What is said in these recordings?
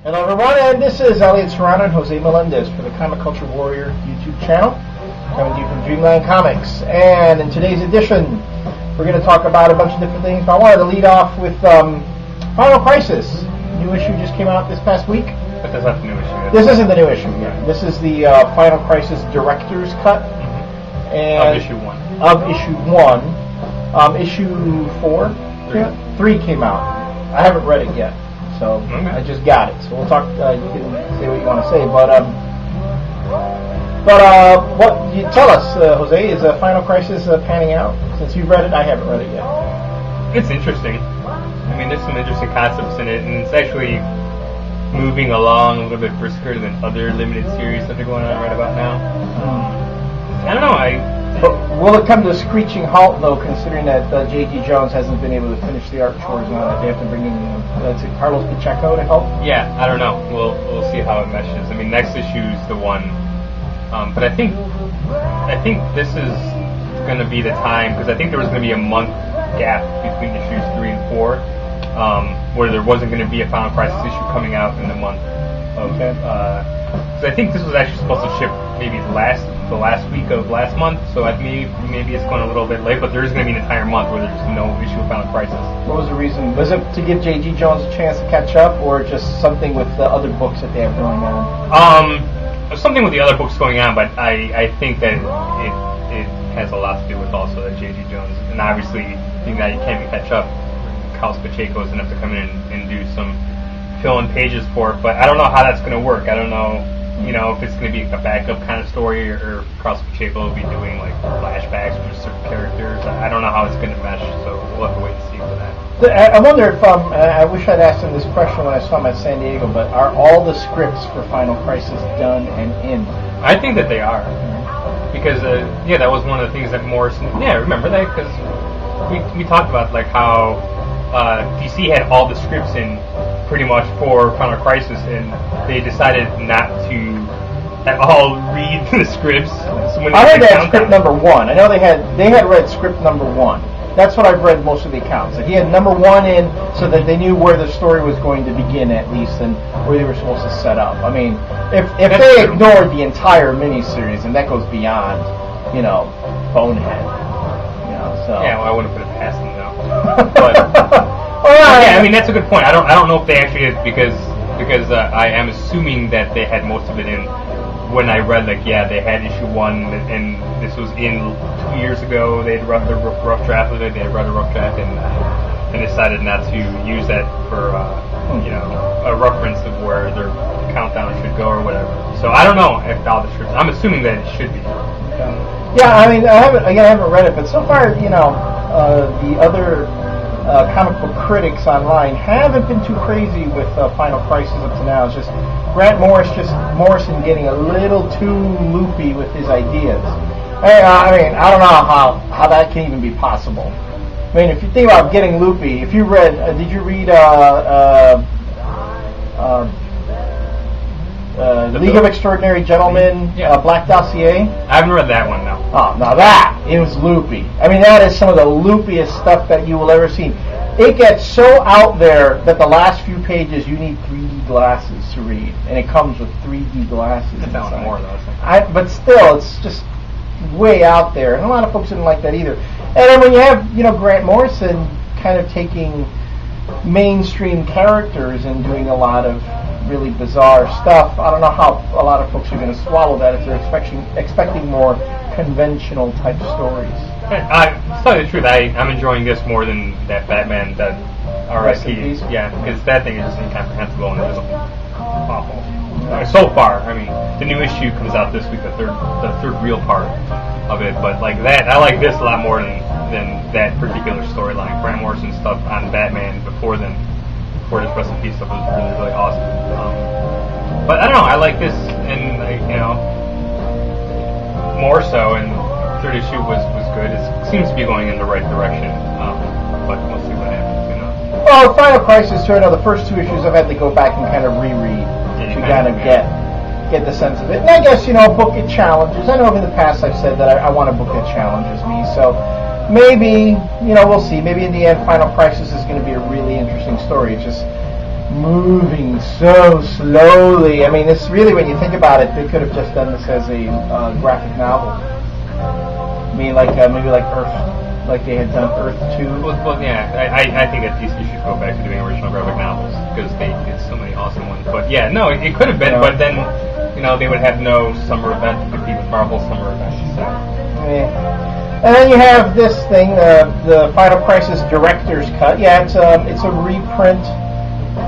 Hello everyone, and this is Elliot Serrano and Jose Melendez for the Comic Culture Warrior YouTube channel, coming to you from Dreamland Comics. And in today's edition, we're going to talk about a bunch of different things, but I wanted to lead off with Final Crisis. New issue just came out this past week. But that's not the new issue yet. This isn't the new issue yet. This is the Final Crisis Director's Cut. And Of issue 1. Of issue 1. Issue 4? 3 came out. I haven't read it yet. So I just got it. So we'll talk. You can say what you want to say, but what you tell us, Jose? Is Final Crisis panning out? Since you've read it, I haven't read it yet. It's interesting. I mean, there's some interesting concepts in it, and it's actually moving along a little bit brisker than other limited series that are going on right about now. I don't know. But will it come to a screeching halt, though, considering that J.D. Jones hasn't been able to finish the art chores on it? They have to bring in Carlos Pacheco to help? Yeah, I don't know. We'll see how it meshes. I mean, next issue is the one. But I think this is going to be the time, because I think there was going to be a month gap between issues 3 and 4, where there wasn't going to be a Final Crisis issue coming out in the month of... So I think this was actually supposed to ship maybe the last week of last month, so maybe it's going a little bit late, but there is going to be an entire month where there's no issue of Final Crisis. What was the reason? Was it to give J.G. Jones a chance to catch up, or just something with the other books that they have going on? Something with the other books going on, but I think that it has a lot to do with also that J.G. Jones, and obviously being that you can't catch up, Carlos Pacheco is going to have to come in and do some fill-in pages for it, but I don't know how that's going to work. I don't know, if it's going to be a backup kind of story, or Carlos Pacheco will be doing like flashbacks for certain characters. I don't know how it's going to mesh, so we'll have to wait and see for that. I wonder if, I wish I'd asked him this question when I saw him at San Diego, but are all the scripts for Final Crisis done and in? I think that they are. Because, that was one of the things that Morrison... Yeah, remember that? Because we talked about like how DC had all the scripts in pretty much for Final Crisis, and they decided not to at all read the scripts. So when I read that script number 1. I know they had read script number 1. That's what I've read most of the accounts. That he had number 1 in so that they knew where the story was going to begin at least, and where they were supposed to set up. I mean, if they ignored the entire miniseries, and that goes beyond, Bonehead, so. Yeah, well, I wouldn't put it past them though. But yeah, I mean that's a good point. I don't know if they actually did, because I am assuming that they had most of it in. When I read, they had issue 1, and this was in 2 years ago. They had read the rough draft of it. They had read a rough draft and decided not to use that for a reference of where their countdown should go or whatever. So I don't know if all the scripts. I'm assuming that it should be. Yeah, I mean, I haven't read it, but so far, the other comic book critics online haven't been too crazy with Final Crisis up to now. It's just Grant Morrison getting a little too loopy with his ideas. I mean, I don't know how that can even be possible. I mean, if you think about getting loopy, if you read, did you read League of Extraordinary Gentlemen, Black Dossier? I haven't read that one, no. Oh, now that is loopy. I mean, that is some of the loopiest stuff that you will ever see. It gets so out there that the last few pages you need 3D glasses to read, and it comes with 3D glasses. It's not more though. But still, it's just way out there, and a lot of folks didn't like that either. And then when you have, Grant Morrison kind of taking mainstream characters and doing a lot of really bizarre stuff, I don't know how a lot of folks are going to swallow that if they're expecting more conventional type stories. To tell you the truth, I'm enjoying this more than that Batman, that R.I.P. Yeah, because that thing is just incomprehensible and it's awful. So far, I mean, the new issue comes out this week, the third real part of it, but like that, I like this a lot more than that particular storyline. Grant Morrison stuff on Batman before this Rest in Peace stuff was really, really awesome. But I don't know, I like this, and more so, and third issue was good. It seems to be going in the right direction, but we'll see what happens. Well, Final Crisis, the first 2 issues I've had to go back and kind of reread to kind of get the sense of it. And I guess, book it challenges. I know in the past I've said that I want a book that challenges me, so maybe, we'll see. Maybe in the end, Final Crisis is going to be a really interesting story. It's just, moving so slowly. I mean, this really, when you think about it, they could have just done this as a graphic novel. I mean, like maybe like Earth, like they had done Earth 2. Well, yeah, I think that DC should go back to doing original graphic novels because they did so many awesome ones. But yeah, no, it could have been, but then they would have no summer event to compete with Marvel's summer event. So. Yeah. And then you have this thing, the Final Crisis Director's Cut. Yeah, it's a reprint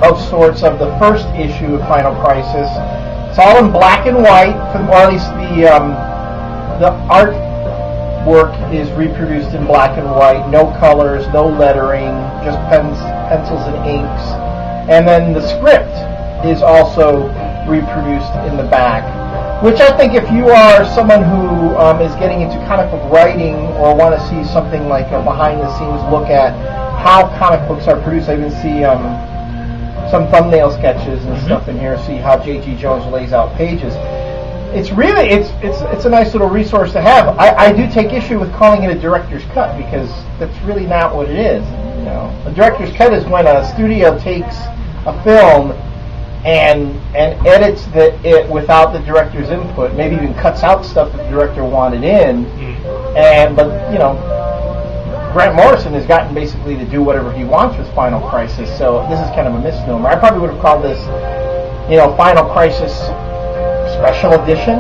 of sorts of the first issue of Final Crisis. It's all in black and white, or at least the artwork is reproduced in black and white. No colors, no lettering, just pencils and inks. And then the script is also reproduced in the back. Which I think, if you are someone who is getting into comic book writing or want to see something like a behind-the-scenes look at how comic books are produced, I even see some thumbnail sketches and stuff in here. See how J.G. Jones lays out pages. It's really it's a nice little resource to have. I do take issue with calling it a director's cut because that's really not what it is. A director's cut is when a studio takes a film and edits it without the director's input, maybe even cuts out stuff that the director wanted in, but Grant Morrison has gotten basically to do whatever he wants with Final Crisis, so this is kind of a misnomer. I probably would have called this, Final Crisis Special Edition,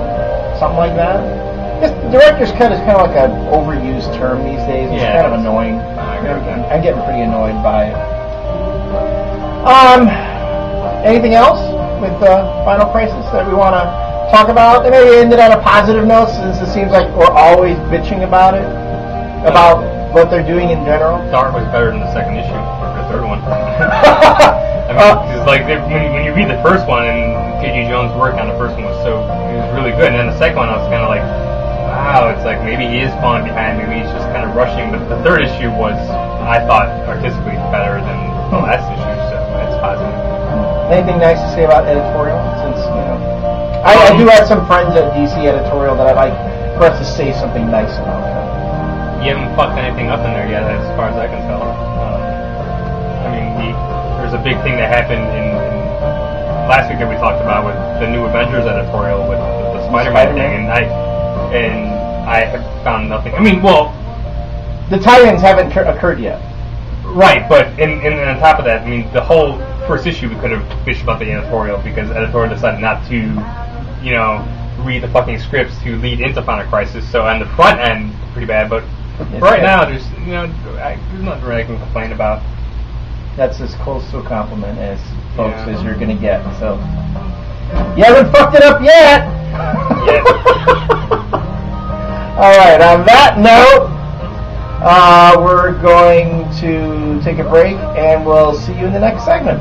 something like that. The director's cut is kind of like an overused term these days. It's kind of annoying. I'm getting pretty annoyed by it. Anything else with Final Crisis that we want to talk about? And maybe end it on a positive note, since it seems like we're always bitching about it, about what they're doing in general. The art was better than the second issue, or the third one. I mean, it's like when you read the first one, and J.G. Jones' work on the first one it was really good, and then the second one I was kind of like, wow, it's like maybe he is falling behind, maybe he's just kind of rushing. But the third issue was, I thought, artistically better than the last issue, so it's positive. Anything nice to say about editorial? Since I do have some friends at DC Editorial that I'd like for us to say something nice about them. You haven't fucked anything up in there yet, as far as I can tell. I mean, there's a big thing that happened in last week that we talked about with the new Avengers editorial with the Spider-Man thing, and I have found nothing. I mean, well, the tie-ins haven't occurred yet. Right, but and on top of that, I mean, the whole first issue we could have bitched about the editorial because editorial decided not to, read the fucking scripts to lead into Final Crisis. So on the front end, pretty bad. But right now, there's nothing really I can complain about. That's as close to a compliment as folks as you're gonna get. So you haven't fucked it up yet. All right. On that note. We're going to take a break, and we'll see you in the next segment.